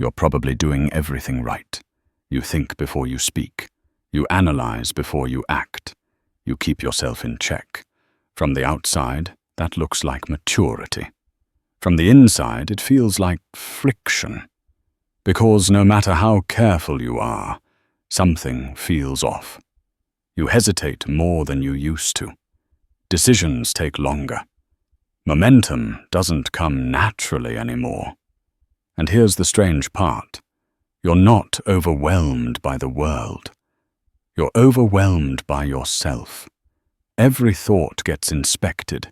You're probably doing everything right. You think before you speak. You analyze before you act. You keep yourself in check. From the outside, that looks like maturity. From the inside, it feels like friction. Because no matter how careful you are, something feels off. You hesitate more than you used to. Decisions take longer. Momentum doesn't come naturally anymore. And here's the strange part. You're not overwhelmed by the world. You're overwhelmed by yourself. Every thought gets inspected.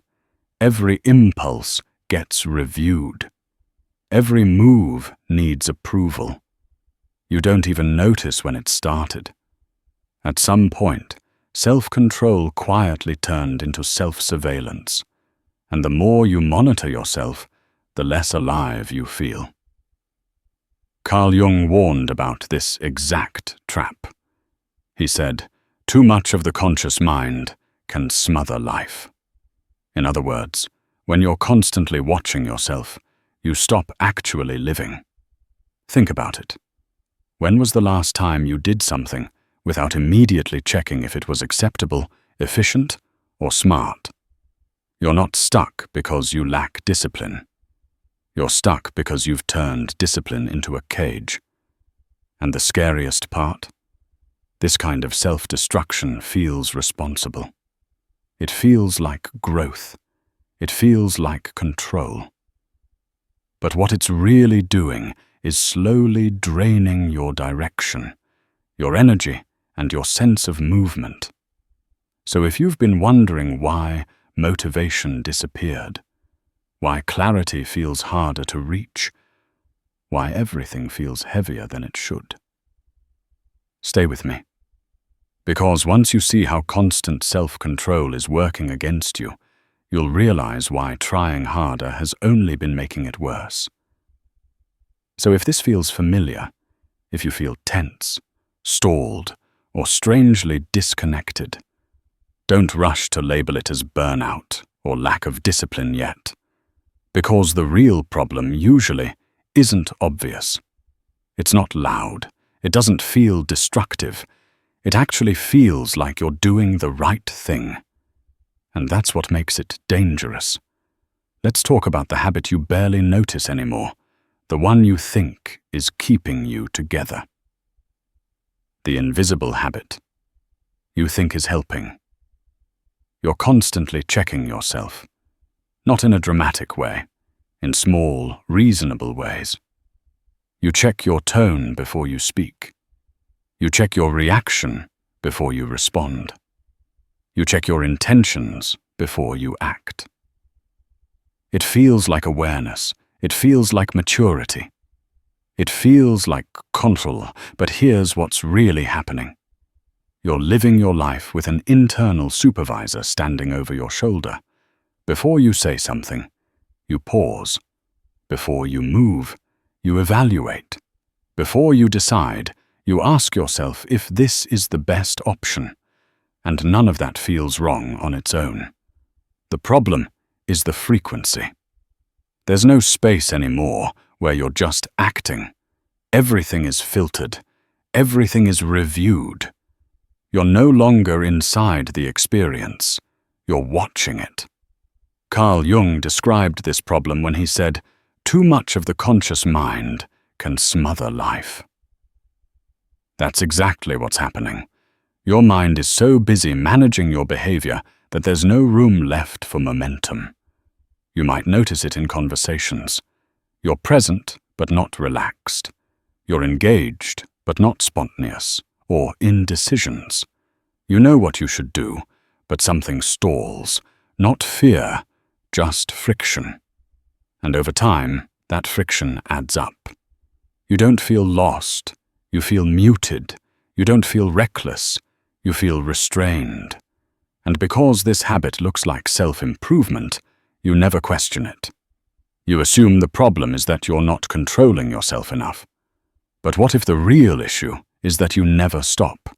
Every impulse gets reviewed. Every move needs approval. You don't even notice when it started. At some point, self-control quietly turned into self-surveillance. And the more you monitor yourself, the less alive you feel. Carl Jung warned about this exact trap. He said, "Too much of the conscious mind can smother life." In other words, when you're constantly watching yourself, you stop actually living. Think about it. When was the last time you did something without immediately checking if it was acceptable, efficient, or smart? You're not stuck because you lack discipline. You're stuck because you've turned discipline into a cage. And the scariest part? This kind of self-destruction feels responsible. It feels like growth. It feels like control. But what it's really doing is slowly draining your direction, your energy, and your sense of movement. So if you've been wondering why motivation disappeared, why clarity feels harder to reach, why everything feels heavier than it should, stay with me. Because once you see how constant self-control is working against you, you'll realize why trying harder has only been making it worse. So if this feels familiar, if you feel tense, stalled, or strangely disconnected, don't rush to label it as burnout or lack of discipline yet, because the real problem usually isn't obvious. It's not loud. It doesn't feel destructive. It actually feels like you're doing the right thing. And that's what makes it dangerous. Let's talk about the habit you barely notice anymore, the one you think is keeping you together. The invisible habit you think is helping. You're constantly checking yourself, not in a dramatic way, in small, reasonable ways. You check your tone before you speak. You check your reaction before you respond. You check your intentions before you act. It feels like awareness. It feels like maturity. It feels like control, but here's what's really happening. You're living your life with an internal supervisor standing over your shoulder. Before you say something, you pause. Before you move, you evaluate. Before you decide, you ask yourself if this is the best option. And none of that feels wrong on its own. The problem is the frequency. There's no space anymore where you're just acting. Everything is filtered. Everything is reviewed. You're no longer inside the experience. You're watching it. Carl Jung described this problem when he said, "Too much of the conscious mind can smother life." That's exactly what's happening. Your mind is so busy managing your behavior that there's no room left for momentum. You might notice it in conversations. You're present, but not relaxed. You're engaged, but not spontaneous, or in decisions. You know what you should do, but something stalls. Not fear, just friction. And over time, that friction adds up. You don't feel lost. You feel muted. You don't feel reckless. You feel restrained. And because this habit looks like self-improvement, you never question it. You assume the problem is that you're not controlling yourself enough. But what if the real issue is that you never stop?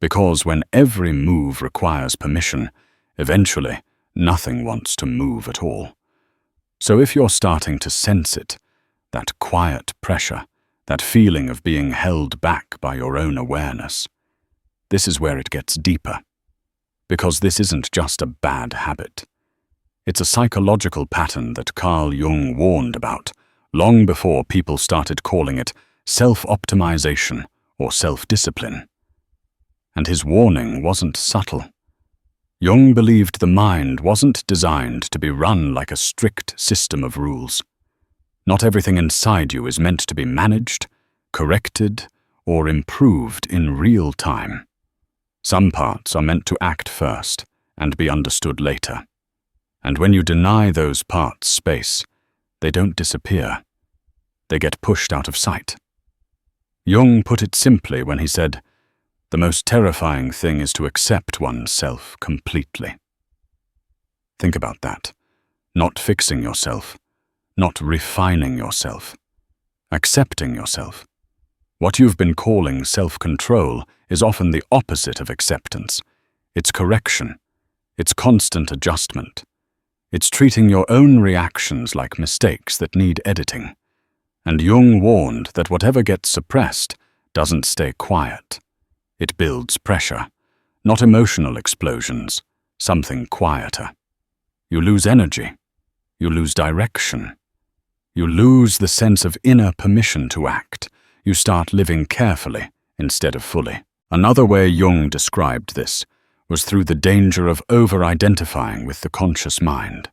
Because when every move requires permission, eventually nothing wants to move at all. So if you're starting to sense it, that quiet pressure, that feeling of being held back by your own awareness. This is where it gets deeper, because this isn't just a bad habit. It's a psychological pattern that Carl Jung warned about long before people started calling it self-optimization or self-discipline. And his warning wasn't subtle. Jung believed the mind wasn't designed to be run like a strict system of rules. Not everything inside you is meant to be managed, corrected, or improved in real time. Some parts are meant to act first and be understood later. And when you deny those parts space, they don't disappear. They get pushed out of sight. Jung put it simply when he said, "The most terrifying thing is to accept oneself completely." Think about that. Not fixing yourself, not refining yourself, accepting yourself. What you've been calling self-control is often the opposite of acceptance. It's correction. It's constant adjustment. It's treating your own reactions like mistakes that need editing. And Jung warned that whatever gets suppressed doesn't stay quiet. It builds pressure, not emotional explosions, something quieter. You lose energy. You lose direction. You lose the sense of inner permission to act. You start living carefully instead of fully. Another way Jung described this was through the danger of over-identifying with the conscious mind.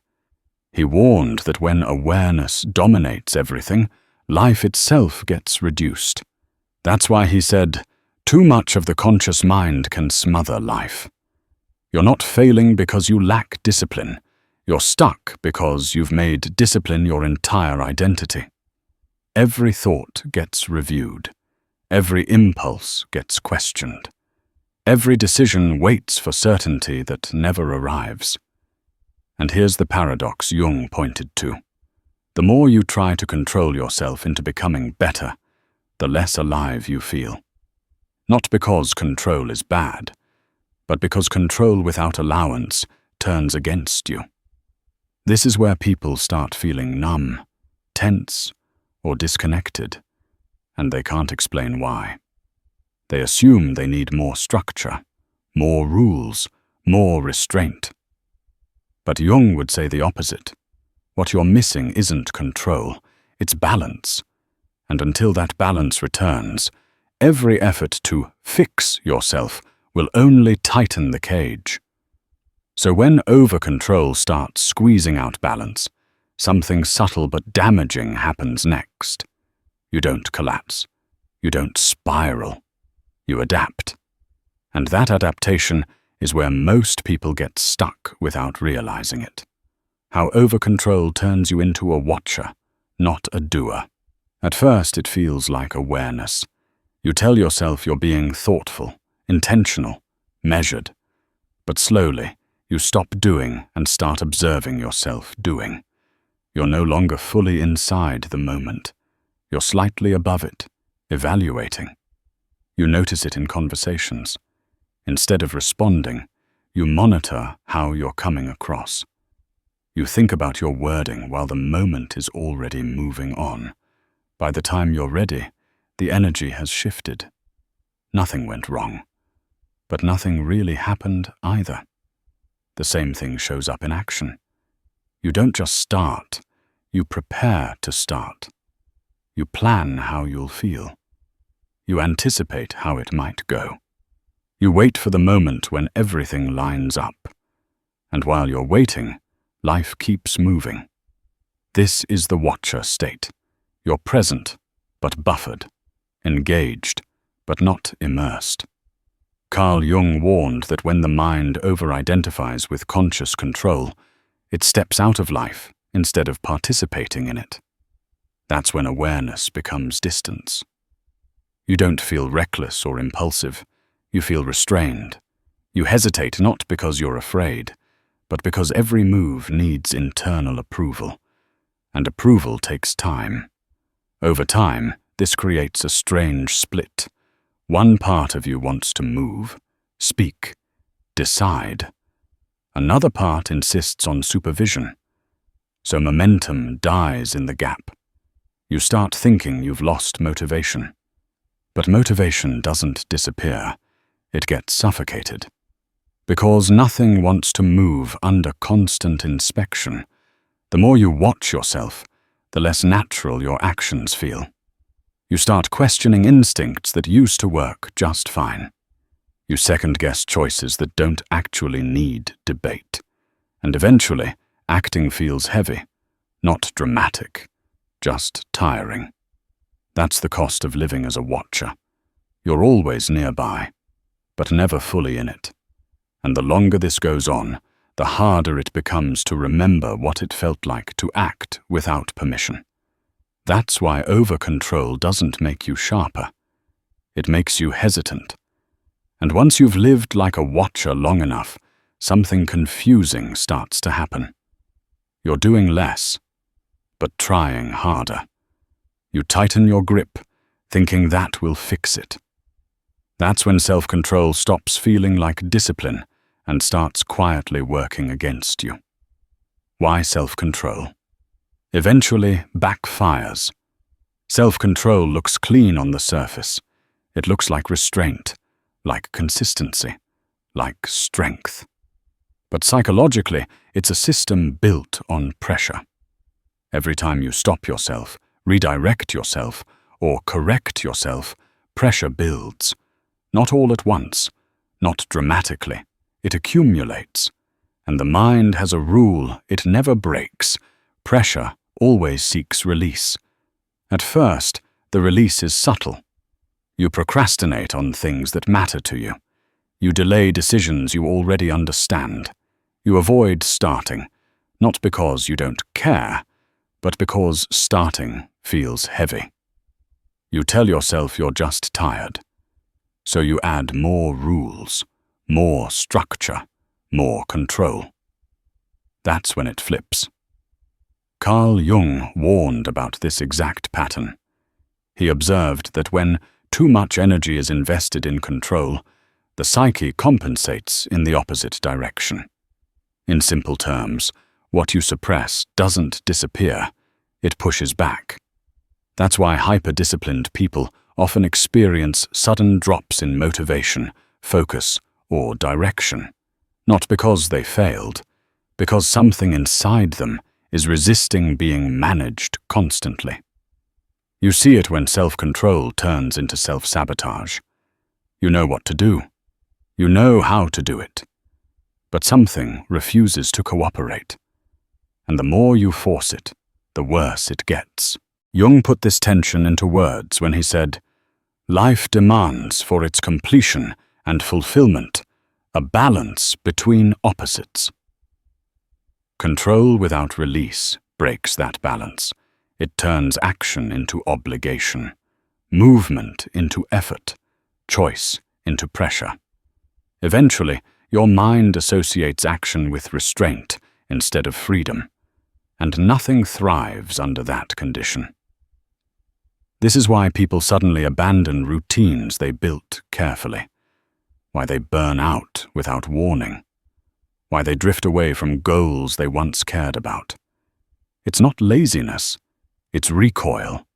He warned that when awareness dominates everything, life itself gets reduced. That's why he said, "Too much of the conscious mind can smother life." You're not failing because you lack discipline. You're stuck because you've made discipline your entire identity. Every thought gets reviewed. Every impulse gets questioned. Every decision waits for certainty that never arrives. And here's the paradox Jung pointed to. The more you try to control yourself into becoming better, the less alive you feel. Not because control is bad, but because control without allowance turns against you. This is where people start feeling numb, tense, or disconnected, and they can't explain why. They assume they need more structure, more rules, more restraint. But Jung would say the opposite. What you're missing isn't control, it's balance. And until that balance returns, every effort to fix yourself will only tighten the cage. So when over-control starts squeezing out balance, something subtle but damaging happens next. You don't collapse. You don't spiral. You adapt. And that adaptation is where most people get stuck without realizing it. How over-control turns you into a watcher, not a doer. At first, it feels like awareness. You tell yourself you're being thoughtful, intentional, measured. But slowly, you stop doing and start observing yourself doing. You're no longer fully inside the moment. You're slightly above it, evaluating. You notice it in conversations. Instead of responding, you monitor how you're coming across. You think about your wording while the moment is already moving on. By the time you're ready, the energy has shifted. Nothing went wrong, but nothing really happened either. The same thing shows up in action. You don't just start, you prepare to start. You plan how you'll feel. You anticipate how it might go. You wait for the moment when everything lines up. And while you're waiting, life keeps moving. This is the watcher state. You're present, but buffered, engaged, but not immersed. Carl Jung warned that when the mind over-identifies with conscious control, it steps out of life instead of participating in it. That's when awareness becomes distance. You don't feel reckless or impulsive. You feel restrained. You hesitate not because you're afraid, but because every move needs internal approval. And approval takes time. Over time, this creates a strange split. One part of you wants to move, speak, decide. Another part insists on supervision. So momentum dies in the gap. You start thinking you've lost motivation. But motivation doesn't disappear. It gets suffocated. Because nothing wants to move under constant inspection. The more you watch yourself, the less natural your actions feel. You start questioning instincts that used to work just fine. You second-guess choices that don't actually need debate. And eventually, acting feels heavy, not dramatic, just tiring. That's the cost of living as a watcher. You're always nearby, but never fully in it. And the longer this goes on, the harder it becomes to remember what it felt like to act without permission. That's why over-control doesn't make you sharper. It makes you hesitant. And once you've lived like a watcher long enough, something confusing starts to happen. You're doing less, but trying harder. You tighten your grip, thinking that will fix it. That's when self-control stops feeling like discipline and starts quietly working against you. Why self-control? Eventually backfires. Self-control looks clean on the surface. It looks like restraint, like consistency, like strength. But psychologically, it's a system built on pressure. Every time you stop yourself, redirect yourself, or correct yourself, pressure builds. Not all at once, not dramatically. It accumulates. And the mind has a rule it never breaks. Pressure always seeks release. At first, the release is subtle. You procrastinate on things that matter to you. You delay decisions you already understand. You avoid starting, not because you don't care, but because starting feels heavy. You tell yourself you're just tired. So you add more rules, more structure, more control. That's when it flips. Carl Jung warned about this exact pattern. He observed that when too much energy is invested in control, the psyche compensates in the opposite direction. In simple terms, what you suppress doesn't disappear, it pushes back. That's why hyper-disciplined people often experience sudden drops in motivation, focus, or direction. Not because they failed, because something inside them is resisting being managed constantly. You see it when self-control turns into self-sabotage. You know what to do. You know how to do it. But something refuses to cooperate. And the more you force it, the worse it gets. Jung put this tension into words when he said, "Life demands for its completion and fulfillment a balance between opposites." Control without release breaks that balance. It turns action into obligation, movement into effort, choice into pressure. Eventually, your mind associates action with restraint instead of freedom, and nothing thrives under that condition. This is why people suddenly abandon routines they built carefully, why they burn out without warning, why they drift away from goals they once cared about. It's not laziness, it's recoil.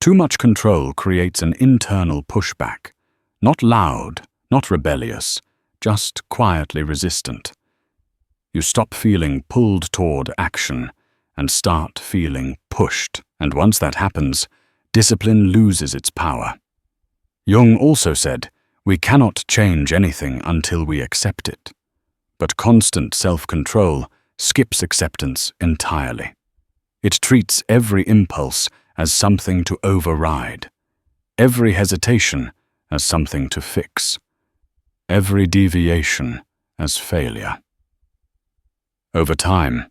Too much control creates an internal pushback, not loud, not rebellious, just quietly resistant. You stop feeling pulled toward action and start feeling pushed, and once that happens, discipline loses its power. Jung also said, "We cannot change anything until we accept it." But constant self-control skips acceptance entirely. It treats every impulse as something to override, every hesitation as something to fix, every deviation as failure. Over time,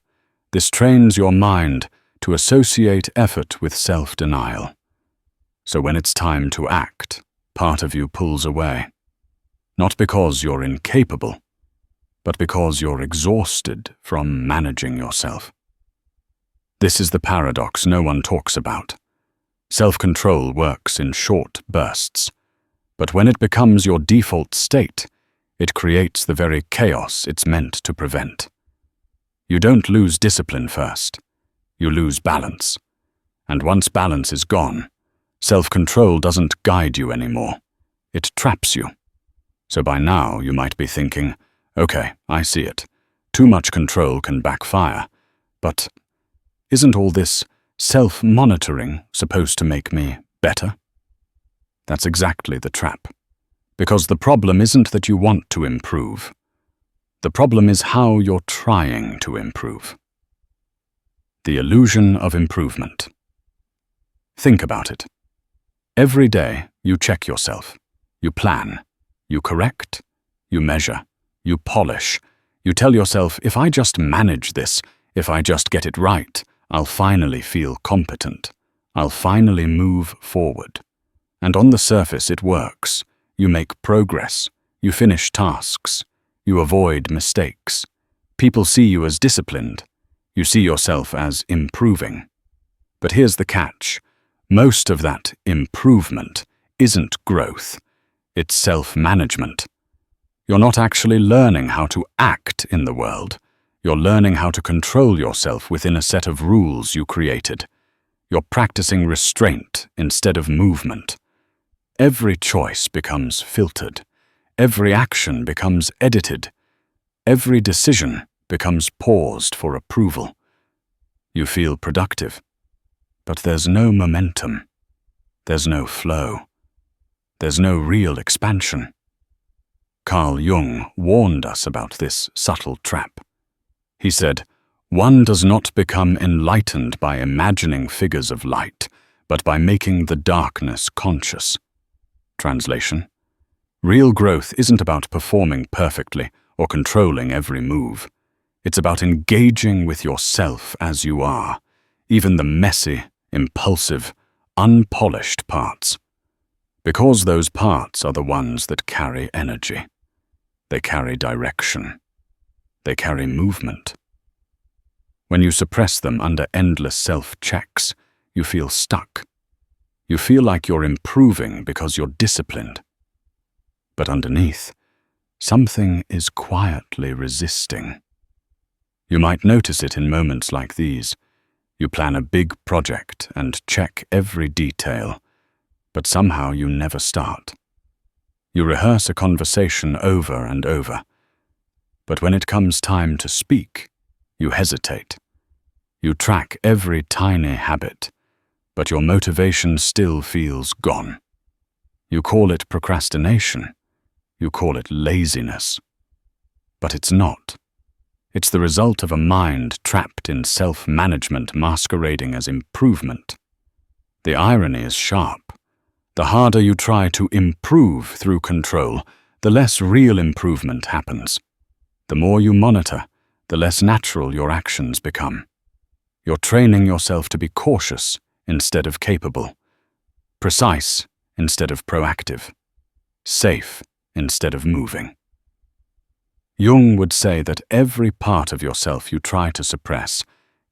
this trains your mind to associate effort with self-denial. So when it's time to act, part of you pulls away. Not because you're incapable, but because you're exhausted from managing yourself. This is the paradox no one talks about. Self-control works in short bursts, but when it becomes your default state, it creates the very chaos it's meant to prevent. You don't lose discipline first, you lose balance. And once balance is gone, self-control doesn't guide you anymore. It traps you. So by now you might be thinking, okay, I see it. Too much control can backfire. But isn't all this self-monitoring supposed to make me better? That's exactly the trap. Because the problem isn't that you want to improve. The problem is how you're trying to improve. The illusion of improvement. Think about it. Every day you check yourself. You plan. You correct. You measure. You polish. You tell yourself, if I just manage this, if I just get it right, I'll finally feel competent. I'll finally move forward. And on the surface it works. You make progress. You finish tasks. You avoid mistakes. People see you as disciplined. You see yourself as improving. But here's the catch. Most of that improvement isn't growth. It's self-management. You're not actually learning how to act in the world. You're learning how to control yourself within a set of rules you created. You're practicing restraint instead of movement. Every choice becomes filtered. Every action becomes edited. Every decision becomes paused for approval. You feel productive, but there's no momentum. There's no flow. There's no real expansion. Carl Jung warned us about this subtle trap. He said, "One does not become enlightened by imagining figures of light, but by making the darkness conscious." Translation: real growth isn't about performing perfectly or controlling every move. It's about engaging with yourself as you are, even the messy, impulsive, unpolished parts. Because those parts are the ones that carry energy. They carry direction. They carry movement. When you suppress them under endless self-checks, you feel stuck. You feel like you're improving because you're disciplined. But underneath, something is quietly resisting. You might notice it in moments like these. You plan a big project and check every detail, but somehow you never start. You rehearse a conversation over and over, but when it comes time to speak, you hesitate. You track every tiny habit, but your motivation still feels gone. You call it procrastination. You call it laziness. But it's not. It's the result of a mind trapped in self-management masquerading as improvement. The irony is sharp. The harder you try to improve through control, the less real improvement happens. The more you monitor, the less natural your actions become. You're training yourself to be cautious instead of capable, precise instead of proactive, safe instead of moving. Jung would say that every part of yourself you try to suppress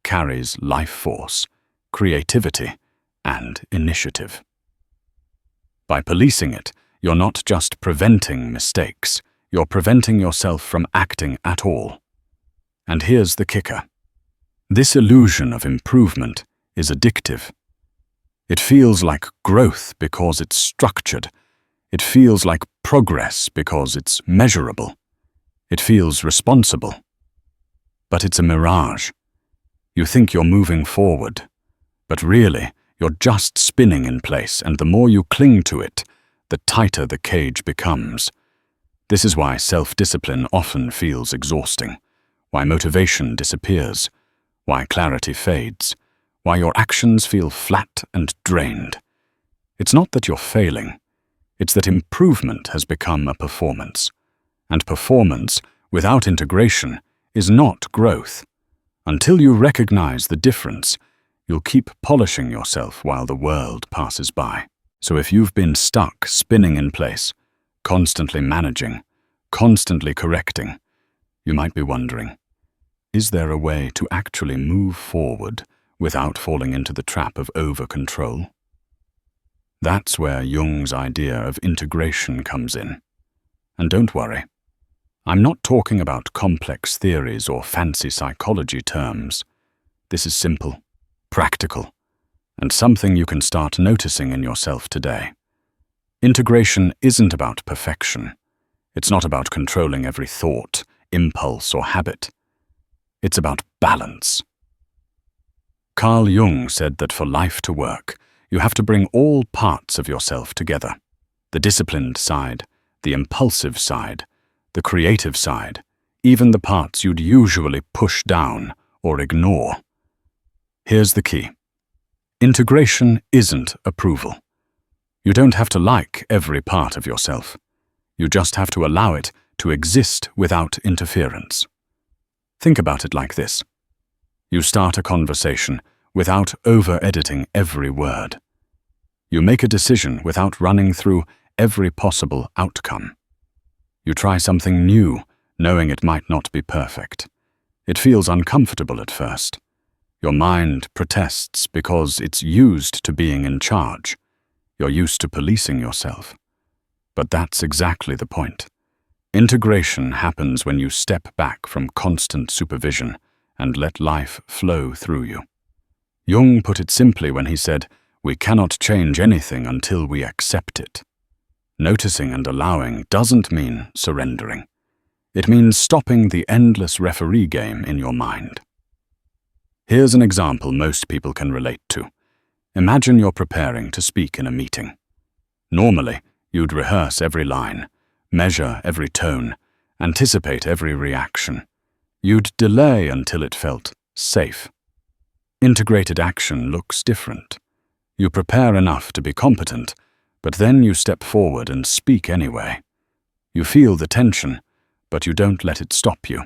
carries life force, creativity, and initiative. By policing it, you're not just preventing mistakes, you're preventing yourself from acting at all. And here's the kicker. This illusion of improvement is addictive. It feels like growth because it's structured. It feels like progress because it's measurable. It feels responsible. But it's a mirage. You think you're moving forward, but really, you're just spinning in place, and the more you cling to it, the tighter the cage becomes. This is why self-discipline often feels exhausting, why motivation disappears, why clarity fades, why your actions feel flat and drained. It's not that you're failing, it's that improvement has become a performance. And performance, without integration, is not growth. Until you recognize the difference, you'll keep polishing yourself while the world passes by. So if you've been stuck spinning in place, constantly managing, constantly correcting, you might be wondering, is there a way to actually move forward without falling into the trap of over-control? That's where Jung's idea of integration comes in. And don't worry, I'm not talking about complex theories or fancy psychology terms. This is simple, practical, and something you can start noticing in yourself today. Integration isn't about perfection. It's not about controlling every thought, impulse, or habit. It's about balance. Carl Jung said that for life to work, you have to bring all parts of yourself together. The disciplined side, the impulsive side, the creative side, even the parts you'd usually push down or ignore. Here's the key. Integration isn't approval. You don't have to like every part of yourself. You just have to allow it to exist without interference. Think about it like this. You start a conversation without over-editing every word. You make a decision without running through every possible outcome. You try something new, knowing it might not be perfect. It feels uncomfortable at first. Your mind protests because it's used to being in charge. You're used to policing yourself. But that's exactly the point. Integration happens when you step back from constant supervision and let life flow through you. Jung put it simply when he said, "We cannot change anything until we accept it." Noticing and allowing doesn't mean surrendering. It means stopping the endless referee game in your mind. Here's an example most people can relate to. Imagine you're preparing to speak in a meeting. Normally, you'd rehearse every line, measure every tone, anticipate every reaction. You'd delay until it felt safe. Integrated action looks different. You prepare enough to be competent, but then you step forward and speak anyway. You feel the tension, but you don't let it stop you.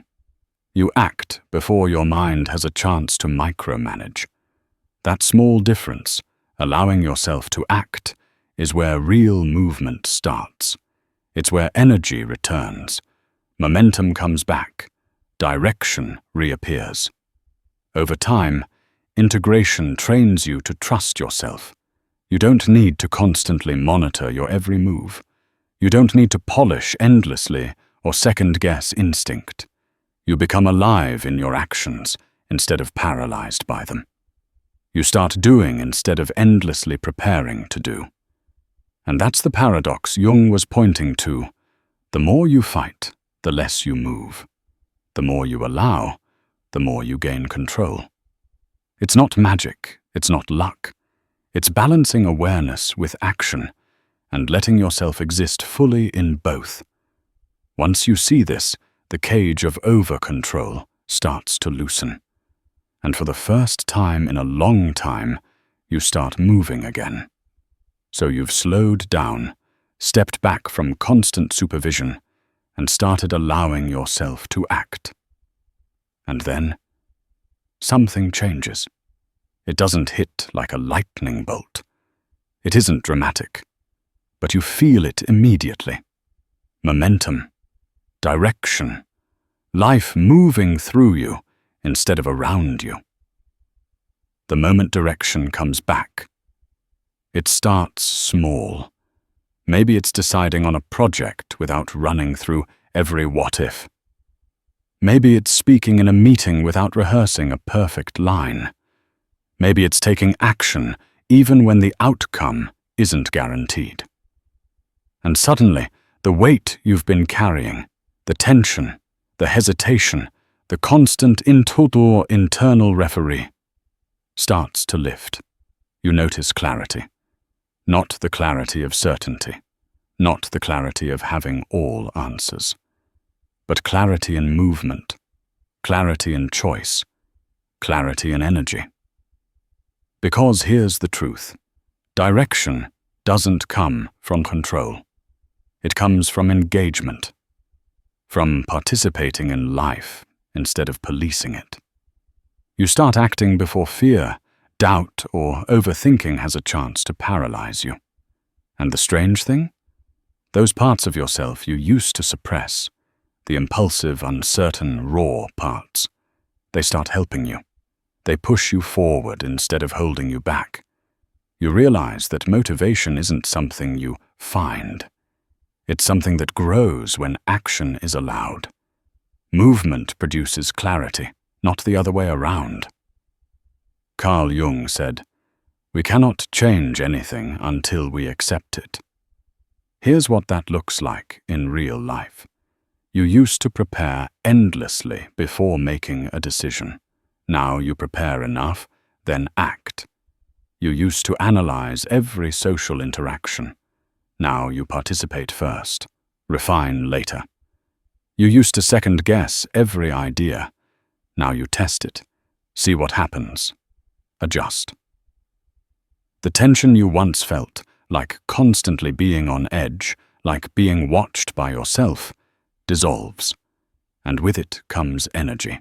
You act before your mind has a chance to micromanage. That small difference, allowing yourself to act, is where real movement starts. It's where energy returns, momentum comes back, direction reappears. Over time, integration trains you to trust yourself. You don't need to constantly monitor your every move. You don't need to polish endlessly or second-guess instinct. You become alive in your actions instead of paralyzed by them. You start doing instead of endlessly preparing to do. And that's the paradox Jung was pointing to. The more you fight, the less you move. The more you allow, the more you gain control. It's not magic, it's not luck. It's balancing awareness with action and letting yourself exist fully in both. Once you see this, the cage of over-control starts to loosen. And for the first time in a long time, you start moving again. So you've slowed down, stepped back from constant supervision, and started allowing yourself to act. And then, something changes. It doesn't hit like a lightning bolt. It isn't dramatic, but you feel it immediately. Momentum, direction, life moving through you instead of around you. The moment direction comes back, it starts small. Maybe it's deciding on a project without running through every what-if. Maybe it's speaking in a meeting without rehearsing a perfect line. Maybe it's taking action even when the outcome isn't guaranteed. And suddenly, the weight you've been carrying, the tension, the hesitation, the constant internal referee, starts to lift. You notice clarity. Not the clarity of certainty, not the clarity of having all answers, but clarity in movement, clarity in choice, clarity in energy. Because here's the truth. Direction doesn't come from control. It comes from engagement, from participating in life instead of policing it. You start acting before fear, doubt, or overthinking has a chance to paralyze you. And the strange thing? Those parts of yourself you used to suppress, the impulsive, uncertain, raw parts, they start helping you. They push you forward instead of holding you back. You realize that motivation isn't something you find. It's something that grows when action is allowed. Movement produces clarity, not the other way around. Carl Jung said, We cannot change anything until we accept it. Here's what that looks like in real life. You used to prepare endlessly before making a decision. Now you prepare enough, then act. You used to analyze every social interaction. Now you participate first, refine later. You used to second-guess every idea. Now you test it, see what happens, adjust. The tension you once felt, like constantly being on edge, like being watched by yourself, dissolves. And with it comes energy.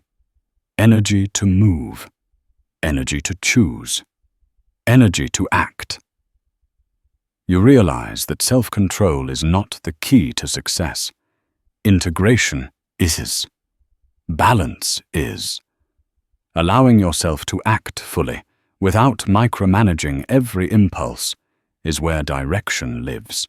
Energy to move. Energy to choose. Energy to act. You realize that self-control is not the key to success. Integration is. Balance is. Allowing yourself to act fully, without micromanaging every impulse, is where direction lives.